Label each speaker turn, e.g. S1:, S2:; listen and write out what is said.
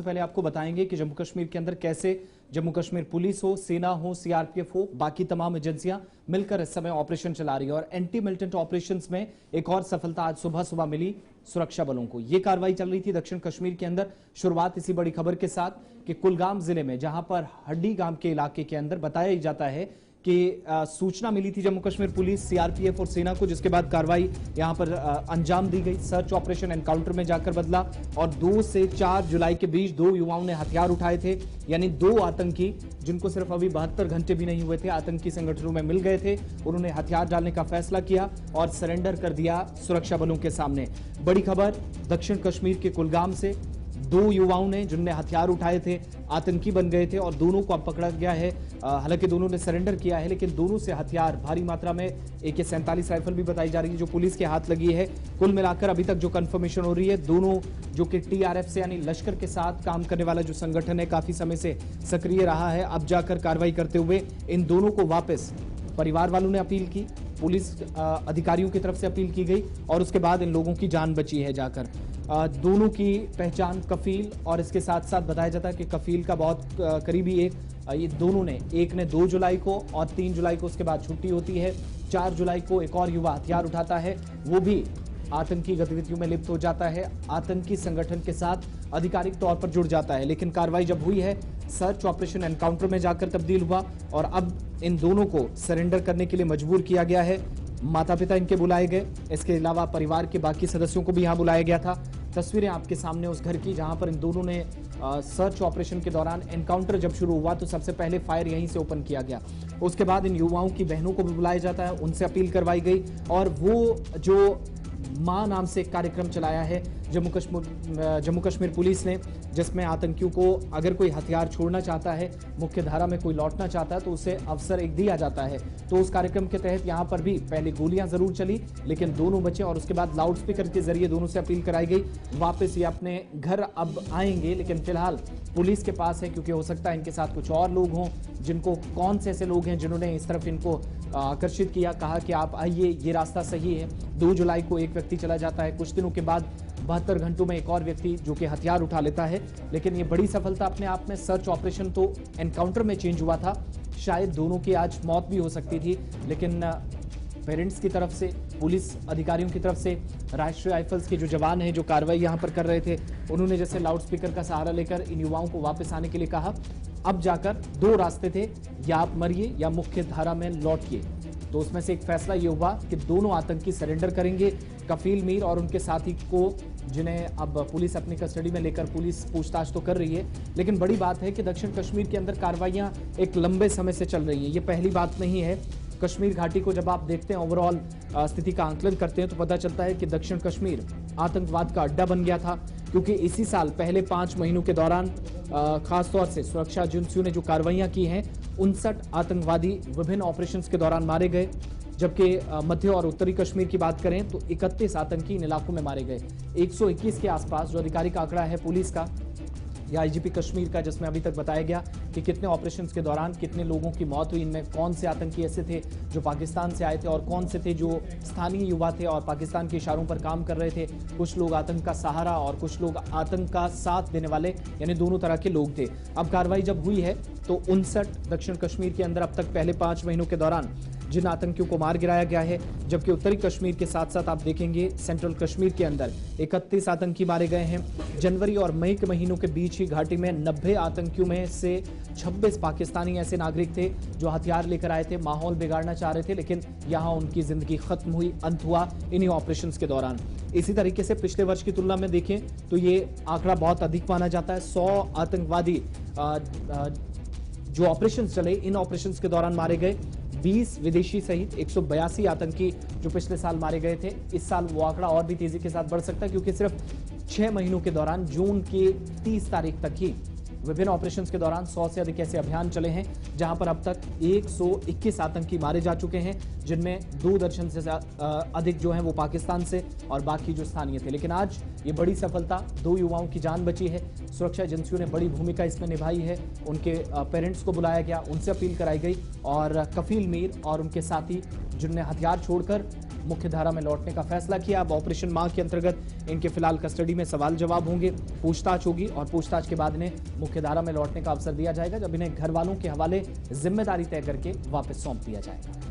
S1: पहले आपको बताएंगे कि जम्मू कश्मीर के अंदर कैसे जम्मू कश्मीर पुलिस हो, सेना हो, सीआरपीएफ हो, बाकी तमाम एजेंसियां मिलकर इस समय ऑपरेशन चला रही है। और एंटी मिलिटेंट ऑपरेशंस में एक और सफलता आज सुबह सुबह मिली सुरक्षा बलों को। यह कार्रवाई चल रही थी दक्षिण कश्मीर के अंदर। शुरुआत इसी बड़ी खबर के साथ कि कुलगाम जिले में, जहां पर हड्डी गांव के इलाके के अंदर बताया जाता है कि सूचना मिली थी जम्मू कश्मीर पुलिस, सीआरपीएफ और सेना को, जिसके बाद कार्रवाई यहां पर अंजाम दी गई। सर्च ऑपरेशन एनकाउंटर में जाकर बदला और 2 से 4 जुलाई के बीच 2 युवाओं ने हथियार उठाए थे, यानी 2 आतंकी जिनको सिर्फ अभी 72 घंटे भी नहीं हुए थे, आतंकी संगठनों में मिल गए थे। उन्होंने हथियार डालने का फैसला किया और सरेंडर कर दिया सुरक्षा बलों के सामने। बड़ी खबर दक्षिण कश्मीर के कुलगाम से 2 युवाओं ने, जिनने हथियार उठाए थे, आतंकी बन गए थे और दोनों को अब पकड़ा गया है। हालांकि दोनों ने सरेंडर किया है, लेकिन दोनों से हथियार, भारी मात्रा में AK-47 राइफल भी बताई जा रही है जो पुलिस के हाथ लगी है। कुल मिलाकर अभी तक जो कंफर्मेशन हो रही है, दोनों जो कि TRF से यानी लश्कर के साथ काम करने वाला जो संगठन है, काफी समय से सक्रिय रहा है। अब जाकर कार्रवाई करते हुए इन दोनों को वापस परिवार वालों ने अपील की, पुलिस अधिकारियों की तरफ से अपील की गई और उसके बाद इन लोगों की जान बची है जाकर। दोनों की पहचान कफील और इसके साथ साथ बताया जाता है कि कफील का बहुत करीबी ये दोनों ने, एक ने 2 जुलाई को और 3 जुलाई को उसके बाद छुट्टी होती है। 4 जुलाई को एक और युवा हथियार उठाता है, वो भी आतंकी गतिविधियों में लिप्त हो जाता है, आतंकी संगठन के साथ आधिकारिक तौर पर जुड़ जाता है। लेकिन कार्रवाई जब हुई है, सर्च ऑपरेशन एनकाउंटर में जाकर तब्दील हुआ और अब इन दोनों को सरेंडर करने के लिए मजबूर किया गया है। माता पिता इनके बुलाए गए, इसके अलावा परिवार के बाकी सदस्यों को भी यहां बुलाया गया था। तस्वीरें आपके सामने उस घर की जहां पर इन दोनों ने सर्च ऑपरेशन के दौरान, एनकाउंटर जब शुरू हुआ तो सबसे पहले फायर यहीं से ओपन किया गया। उसके बाद इन युवाओं की बहनों को भी बुलाया जाता है, उनसे अपील करवाई गई और वो जो मां नाम से एक कार्यक्रम चलाया है जम्मू कश्मीर पुलिस ने, जिसमें आतंकियों को अगर कोई हथियार छोड़ना चाहता है, मुख्य धारा में कोई लौटना चाहता है तो उसे अवसर एक दिया जाता है। तो उस कार्यक्रम के तहत यहां पर भी पहले गोलियां जरूर चली, लेकिन दोनों बचे और उसके बाद लाउड स्पीकर के जरिए दोनों से अपील कराई गई, वापस ये अपने घर अब आएंगे। लेकिन फिलहाल पुलिस के पास है, क्योंकि हो सकता है इनके साथ कुछ और लोग हों, जिनको, कौन से ऐसे लोग हैं जिन्होंने इस तरफ इनको आकर्षित किया, कहा कि आप आइए, ये रास्ता सही है। 2 जुलाई को एक व्यक्ति चला जाता है, कुछ दिनों के बाद 72 घंटों में एक और व्यक्ति जो कि हथियार उठा लेता है। लेकिन ये बड़ी सफलता अपने आप में। सर्च ऑपरेशन तो एनकाउंटर में चेंज हुआ था, शायद दोनों की आज मौत भी हो सकती थी, लेकिन पेरेंट्स की तरफ से, पुलिस अधिकारियों की तरफ से, राष्ट्रीय राइफल्स के जो जवान हैं जो कार्रवाई यहां पर कर रहे थे, उन्होंने जैसे लाउड स्पीकर का सहारा लेकर इन युवाओं को वापस आने के लिए कहा। अब जाकर 2 रास्ते थे, या आप मरिए या मुख्य धारा में लौटिए। तो उसमें से एक फैसला ये हुआ कि दोनों आतंकी सरेंडर करेंगे। कफील मीर और उनके साथी को, जिन्हें अब पुलिस अपनी कस्टडी में लेकर पुलिस पूछताछ तो कर रही है, लेकिन बड़ी बात है कि दक्षिण कश्मीर के अंदर कार्रवाइयां एक लंबे समय से चल रही है। ये पहली बात नहीं है। कश्मीर घाटी को जब आप देखते हैं, ओवरऑल स्थिति का आंकलन करते हैं, तो पता चलता है कि दक्षिण कश्मीर आतंकवाद का अड्डा बन गया था, क्योंकि इसी साल पहले 5 महीनों के दौरान खासतौर से सुरक्षा एजेंसियों ने जो कार्रवाइयां की हैं, 59 आतंकवादी विभिन्न ऑपरेशंस के दौरान मारे गए। जबकि मध्य और उत्तरी कश्मीर की बात करें तो 31 आतंकी इन इलाकों में मारे गए। 121 के आसपास जो आधिकारिक आंकड़ा है पुलिस का या IGP कश्मीर का, जिसमें अभी तक बताया गया कि कितने ऑपरेशंस के दौरान कितने लोगों की मौत हुई, इनमें कौन से आतंकी ऐसे थे जो पाकिस्तान से आए थे और कौन से थे जो स्थानीय युवा थे और पाकिस्तान के इशारों पर काम कर रहे थे। कुछ लोग आतंक का सहारा और कुछ लोग आतंक का साथ देने वाले, यानी दोनों तरह के लोग थे। अब कार्रवाई जब हुई है तो 59 दक्षिण कश्मीर के अंदर अब तक पहले 5 महीनों के दौरान जिन आतंकियों को मार गिराया गया है, जबकि उत्तरी कश्मीर के साथ साथ आप देखेंगे सेंट्रल कश्मीर के अंदर 31 आतंकी मारे गए हैं। जनवरी और मई के महीनों के बीच ही घाटी में 90 आतंकियों में से 26 पाकिस्तानी ऐसे नागरिक थे जो हथियार लेकर आए थे, माहौल बिगाड़ना चाह रहे थे, लेकिन यहां उनकी जिंदगी खत्म हुई, अंत हुआ इन्हीं ऑपरेशंस के दौरान। इसी तरीके से पिछले वर्ष की तुलना में देखें तो ये आंकड़ा बहुत अधिक माना जाता है। 100 आतंकवादी जो ऑपरेशंस चले, इन ऑपरेशंस के दौरान मारे गए। 20 विदेशी सहित 182 आतंकी जो पिछले साल मारे गए थे। इस साल वो आंकड़ा और भी तेजी के साथ बढ़ सकता है, क्योंकि सिर्फ 6 महीनों के दौरान, जून की 30 तारीख तक ही विभिन्न ऑपरेशंस के दौरान 100 से अधिक ऐसे अभियान चले हैं, जहां पर अब तक 121 आतंकी मारे जा चुके हैं, जिनमें 2 दर्जन से अधिक जो हैं वो पाकिस्तान से और बाकी जो स्थानीय थे। लेकिन आज ये बड़ी सफलता, 2 युवाओं की जान बची है। सुरक्षा एजेंसियों ने बड़ी भूमिका इसमें निभाई है। उनके पेरेंट्स को बुलाया गया, उनसे अपील कराई गई और कफील मीर और उनके साथी, जिनने हथियार छोड़कर मुख्यधारा में लौटने का फैसला किया। अब ऑपरेशन मां के अंतर्गत इनके फिलहाल कस्टडी में सवाल जवाब होंगे, पूछताछ होगी और पूछताछ के बाद इन्हें मुख्यधारा में लौटने का अवसर दिया जाएगा, जब इन्हें घर वालों के हवाले जिम्मेदारी तय करके वापस सौंप दिया जाएगा।